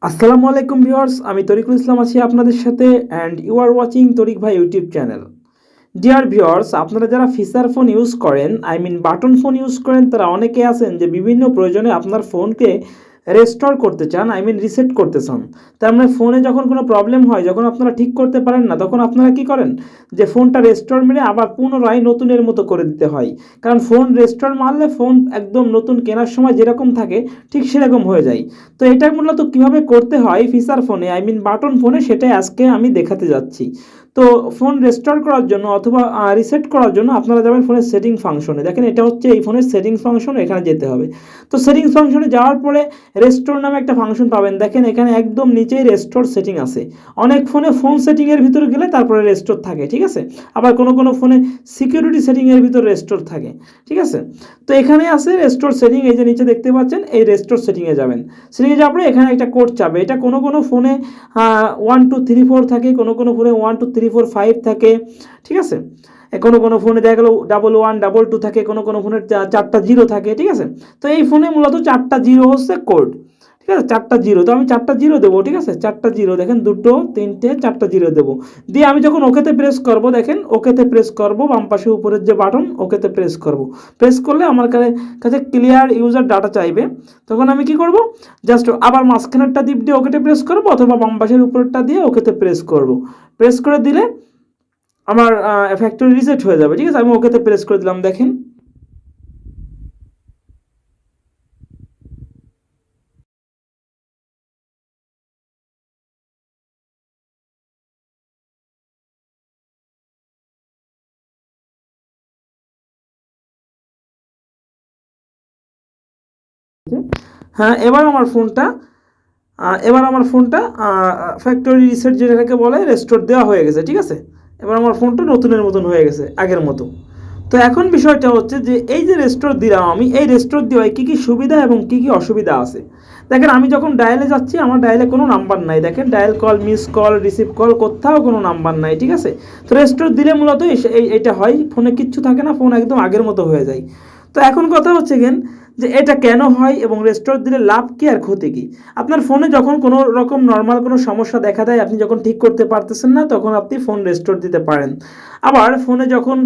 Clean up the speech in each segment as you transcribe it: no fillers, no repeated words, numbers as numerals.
আসসালামু আলাইকুম ভিউয়ার্স, আমি তরিকুল ইসলাম আছি আপনাদের সাথে অ্যান্ড ইউ আর ওয়াচিং তরিক ভাই ইউটিউব চ্যানেল। ডিয়ার ভিউয়ার্স, আপনারা যারা ফিচার ফোন ইউজ করেন, বাটন ফোন ইউজ করেন, তারা অনেকে আছেন যে বিভিন্ন প্রয়োজনে আপনার ফোনকে রেস্টোর করতে চান, রিসেট করতে চান। তার মানে ফোনে যখন কোনো প্রবলেম হয়, যখন আপনারা ঠিক করতে পারেন না, তখন আপনারা কি করেন যে ফোনটা রেস্টোর মেরে আবার পুনরায় নতুনের মতো করে দিতে হয়। কারণ ফোন রেস্টোর মারলে ফোন একদম নতুন কেনার সময় যেরকম থাকে ঠিক সেরকম হয়ে যায়। তো এটা মূলত কীভাবে করতে হয় ফিচার ফোনে, বাটন ফোনে, সেটাই আজকে আমি দেখাতে যাচ্ছি। তো ফোন রেস্টোর করার জন্য অথবা রিসেট করার জন্য আপনারা যাবেন ফোনের সেটিং ফাংশনে। দেখেন, এটা হচ্ছে এই ফোনের সেটিংস ফাংশন, এখানে যেতে হবে। তো সেটিংস ফাংশনে যাওয়ার পরে রেস্টোর নামে একটা ফাংশন পাবেন। দেখেন, এখানে একদম নিচেই রেস্টোর সেটিং আছে। অনেক ফোনে ফোন সেটিংয়ের ভিতরে গেলে তারপরে রেস্টোর থাকে, ঠিক আছে। আবার কোনো কোনো ফোনে সিকিউরিটি সেটিংয়ের ভিতর রেস্টোর থাকে, ঠিক আছে। তো এখানে আছে রেস্টোর সেটিং, এই যে নিচে দেখতে পাচ্ছেন, এই রেস্টোর সেটিংয়ে যাবেন। সেটিংয়ে যাওয়ার পরে এখানে একটা কোড চাবে। এটা কোনো কোনো ফোনে 1 2 3 4 থাকে, কোনো কোনো ফোনে 1 2 3 4 5 থাকে, ঠিক আছে। কোনো কোনো ফোনে দেখা গেলো 11 22 থাকে, কোনো কোনো ফোনের 4টা 0 থাকে, ঠিক আছে। তো এই ফোনে মূলত 4টা 0 হচ্ছে কোড, ঠিক আছে। 4টা 0, তো আমি 4টা 0 দেবো, ঠিক আছে। 4টা 0, দেখেন, 2 3 4টা 0 দেবো। দিয়ে আমি যখন ওকেতে প্রেস করব, দেখেন ওকেতে প্রেস করব, বাম পাশে উপরের যে বাটন, ওকেতে প্রেস করব। প্রেস করলে আমার কাছে ক্লিয়ার ইউজার ডাটা চাইবে। তখন আমি কি করব, জাস্ট আবার মাঝখানেরটা দিক দিয়ে ওকেতে প্রেস করব, অথবা বাম পাশের উপরেরটা দিয়ে ওকেতে প্রেস করব। প্রেস করে দিলে আমার ফ্যাক্টরি রিসেট হয়ে যাবে, ঠিক আছে। আমি ওকেতে প্রেস করে দিলাম, দেখেন। হ্যাঁ, এবার আমার ফোনটা ফ্যাক্টরি রিসেট যেটাকে বলে রেস্টোর দেওয়া হয়ে গেছে, ঠিক আছে। এবার আমার ফোনটা নতুনের মতন হয়ে গেছে, আগের মতো। তো এখন বিষয়টা হচ্ছে যে এই যে রেস্টোর দিলাম আমি, এই রেস্টোর দেওয়ায় কী কী সুবিধা এবং কী কী অসুবিধা আছে। দেখেন, আমি যখন ডায়ালে যাচ্ছি, আমার ডায়ালে কোনো নাম্বার নাই। দেখেন, dial call, miss call, receive call, কোথাও কোনো নাম্বার নাই, ঠিক আছে। তো রেস্টোর দিলে মূলত এইটা হয়, ফোনে কিচ্ছু থাকে না, ফোন একদম আগের মতো হয়ে যায়। তো এখন কথা হচ্ছে যে এটা কেন হয় এবং রেস্টোর দিলে লাভ কী আর ক্ষতি কী। আপনার ফোনে যখন কোনো রকম নর্মাল কোনো সমস্যা দেখা দেয়, আপনি যখন ঠিক করতে পারতেছেন না, তখন আপনি ফোন রেস্টোর দিতে পারেন। আবার ফোনে যখন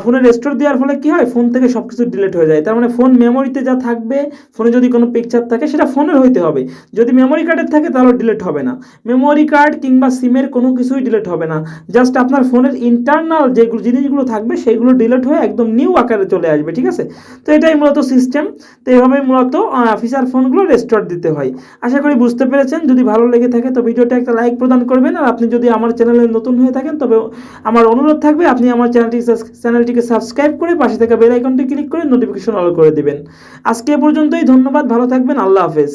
ফোনে রেস্টোর দেওয়ার ফলে কী হয়, ফোন থেকে সব কিছু ডিলিট হয়ে যায়। তার মানে ফোন মেমোরিতে যা থাকবে, ফোনে যদি কোনো পিকচার থাকে, সেটা ফোনের হইতে হবে। যদি মেমোরি কার্ডের থাকে, তাহলে ডিলিট হবে না। মেমোরি কার্ড কিংবা সিমের কোনো কিছুই ডিলিট হবে না। জাস্ট আপনার ফোনের ইন্টারনাল যেগুলো জিনিসগুলো থাকবে, সেগুলো ডিলিট হয়ে একদম নিউ আকারে চলে আসবে, ঠিক আছে। তো এটাই মূলত সিস্টেম। তো এইভাবেই মূলত ফিচার ফোনগুলো রেস্টোর দিতে হয়। আশা করি বুঝতে পেরেছেন। যদি ভালো লেগে থাকে তো ভিডিওটা একটা লাইক প্রদান করবেন। আর আপনি যদি আমার চ্যানেলে নতুন হয়ে থাকেন, তবে আমার অনুরোধ থাকবে আপনি আমার চ্যানেলটিকে সাবস্ক্রাইব করে পাশে থাকা বেল আইকনটি ক্লিক করে নোটিফিকেশন অল করে দিবেন। আজকে এ পর্যন্তই। ধন্যবাদ, ভালো থাকবেন, আল্লাহ হাফেজ।